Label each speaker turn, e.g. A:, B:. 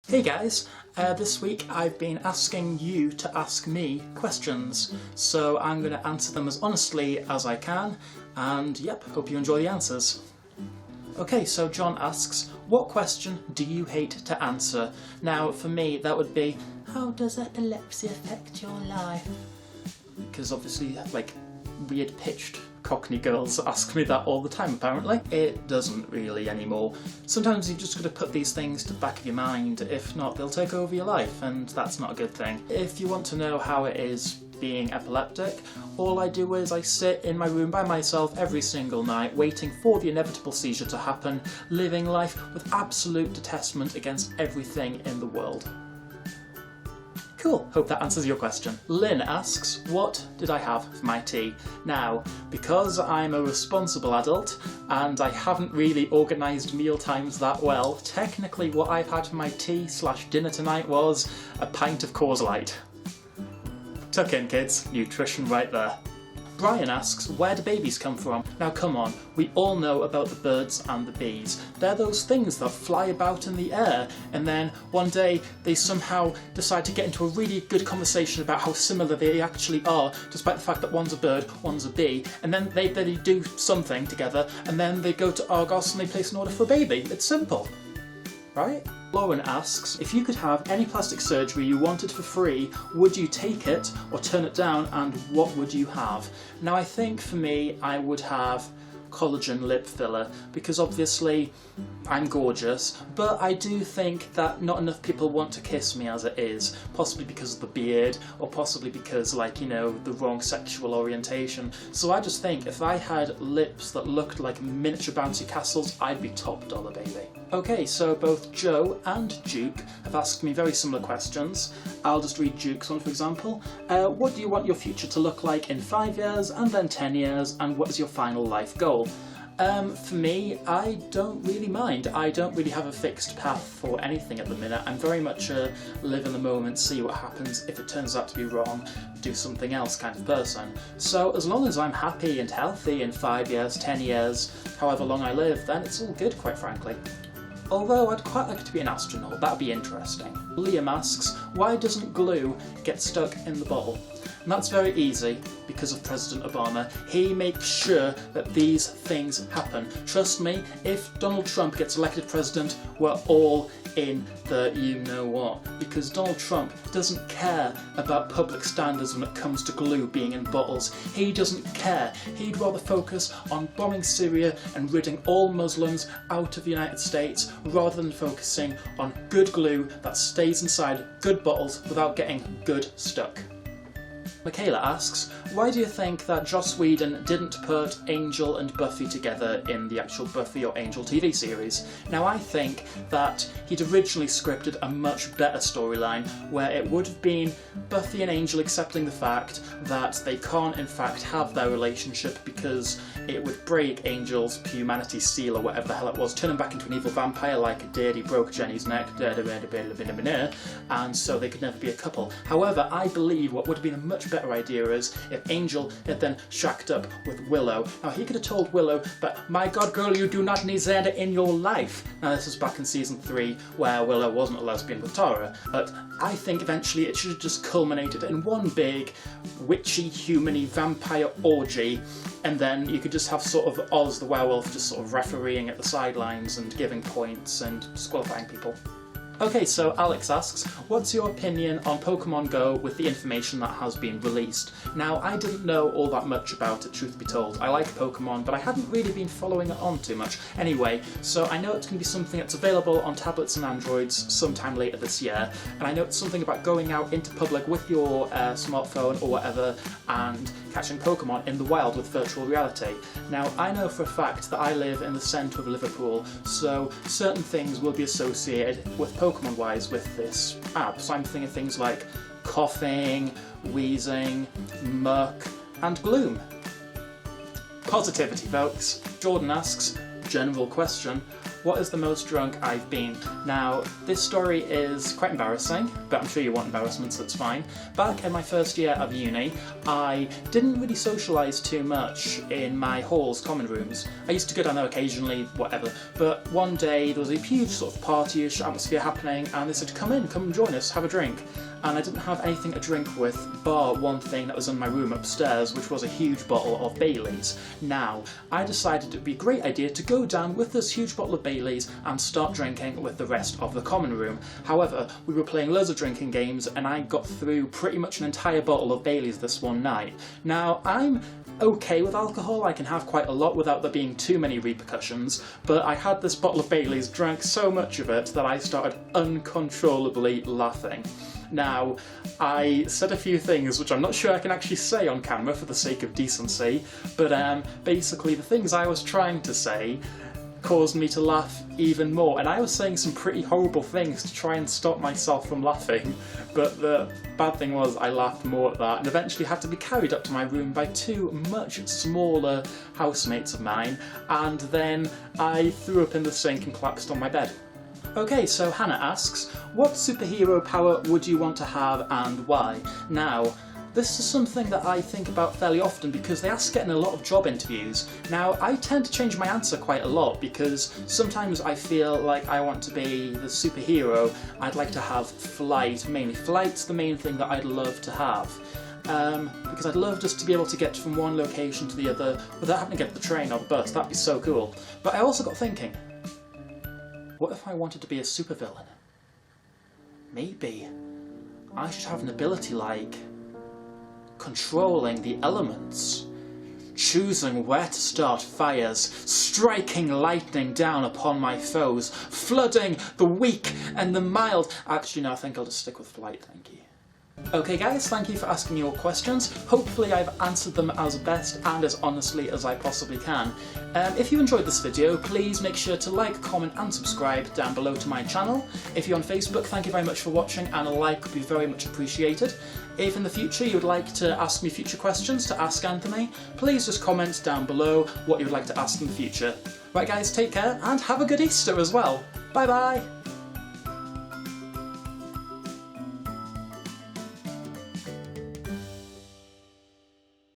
A: Hey guys, this week I've been asking you to ask me questions, so I'm going to answer them as honestly as I can, and yep, hope you enjoy the answers. Okay, so John asks, what question do you hate to answer? Now, for me, that would be, how does epilepsy affect your life? Because obviously, like, weird pitched Cockney girls ask me that all the time, apparently. It doesn't really anymore. Sometimes you've just got to put these things to the back of your mind, if not they'll take over your life, and that's not a good thing. If you want to know how it is being epileptic, all I do is I sit in my room by myself every single night, waiting for the inevitable seizure to happen, living life with absolute detachment against everything in the world. Cool, hope that answers your question. Lynn asks, what did I have for my tea? Now, because I'm a responsible adult and I haven't really organised meal times that well, technically what I've had for my tea/dinner tonight was a pint of Coors Light. Tuck in, kids, nutrition right there. Brian asks, where do babies come from? Now come on, we all know about the birds and the bees. They're those things that fly about in the air, and then one day they somehow decide to get into a really good conversation about how similar they actually are, despite the fact that one's a bird, one's a bee, and then they do something together, and then they go to Argos and they place an order for a baby. It's simple, right? Lauren asks, if you could have any plastic surgery you wanted for free, would you take it or turn it down, and what would you have? Now I think for me I would have collagen lip filler, because obviously I'm gorgeous, but I do think that not enough people want to kiss me as it is, possibly because of the beard, or possibly because, like, you know, the wrong sexual orientation. So I just think if I had lips that looked like miniature bouncy castles, I'd be top dollar, baby. Okay, so both Joe and Duke have asked me very similar questions. I'll just read Duke's one, for example. What do you want your future to look like in 5 years, and then 10 years, and what is your final life goal? For me, I don't really mind. I don't really have a fixed path for anything at the minute. I'm very much a live in the moment, see what happens. If it turns out to be wrong, do something else kind of person. So as long as I'm happy and healthy in 5 years, 10 years, however long I live, then it's all good, quite frankly. Although I'd quite like to be an astronaut, that'd be interesting. Liam asks, why doesn't glue get stuck in the bottle? And that's very easy, because of President Obama. He makes sure that these things happen. Trust me, if Donald Trump gets elected president, we're all in the you-know-what. Because Donald Trump doesn't care about public standards when it comes to glue being in bottles. He doesn't care. He'd rather focus on bombing Syria and ridding all Muslims out of the United States, rather than focusing on good glue that stays inside good bottles without getting good stuck. Michaela asks, why do you think that Joss Whedon didn't put Angel and Buffy together in the actual Buffy or Angel TV series? Now I think that he'd originally scripted a much better storyline where it would have been Buffy and Angel accepting the fact that they can't in fact have their relationship because it would break Angel's humanity seal or whatever the hell it was, turn him back into an evil vampire like it did. He broke Jenny's neck, and so they could never be a couple. However, I believe what would have been a much better idea is if Angel had then shacked up with Willow. Now he could have told Willow that, my god girl, you do not need Xander in your life. Now this was back in season 3 where Willow wasn't a lesbian with Tara, but I think eventually it should have just culminated in one big witchy, humany vampire orgy, and then you could just have sort of Oz the werewolf just sort of refereeing at the sidelines and giving points and disqualifying people. Okay, so Alex asks, what's your opinion on Pokemon Go with the information that has been released? Now, I didn't know all that much about it, truth be told. I like Pokemon, but I hadn't really been following it on too much. Anyway, so I know it's going to be something that's available on tablets and Androids sometime later this year, and I know it's something about going out into public with your smartphone or whatever and catching Pokemon in the wild with virtual reality. Now, I know for a fact that I live in the centre of Liverpool, so certain things will be associated with Pokemon-wise with this app. So I'm thinking things like coughing, wheezing, muck, and gloom. Positivity, folks. Jordan asks, general question, What is the most drunk I've been? Now, this story is quite embarrassing, but I'm sure you want embarrassment, so it's fine. Back in my first year of uni, I didn't really socialise too much in my hall's common rooms. I used to go down there occasionally, whatever, but one day there was a huge sort of party-ish atmosphere happening, and they said, come and join us, have a drink. And I didn't have anything to drink with, bar one thing that was in my room upstairs, which was a huge bottle of Baileys. Now, I decided it would be a great idea to go down with this huge bottle of Baileys and start drinking with the rest of the common room. However, we were playing loads of drinking games and I got through pretty much an entire bottle of Baileys this one night. Now, I'm okay with alcohol, I can have quite a lot without there being too many repercussions, but I had this bottle of Baileys, drank so much of it that I started uncontrollably laughing. Now, I said a few things which I'm not sure I can actually say on camera for the sake of decency, but basically the things I was trying to say caused me to laugh even more, and I was saying some pretty horrible things to try and stop myself from laughing, but the bad thing was I laughed more at that and eventually had to be carried up to my room by two much smaller housemates of mine, and then I threw up in the sink and collapsed on my bed. Okay, so Hannah asks, what superhero power would you want to have and why? Now, this is something that I think about fairly often because they ask it in a lot of job interviews. Now, I tend to change my answer quite a lot because sometimes I feel like I want to be the superhero. I'd like to have flight, mainly. Flight's the main thing that I'd love to have. Because I'd love just to be able to get from one location to the other without having to get the train or the bus. That'd be so cool. But I also got thinking, what if I wanted to be a supervillain? Maybe I should have an ability like controlling the elements, choosing where to start fires, striking lightning down upon my foes, flooding the weak and the mild. Actually, no, I think I'll just stick with flight, thank you. Okay guys, thank you for asking your questions. Hopefully I've answered them as best and as honestly as I possibly can. If you enjoyed this video, please make sure to like, comment and subscribe down below to my channel. If you're on Facebook, thank you very much for watching and a like would be very much appreciated. If in the future you would like to ask me future questions to ask Anthony, please just comment down below what you would like to ask in the future. Right guys, take care and have a good Easter as well. Bye bye!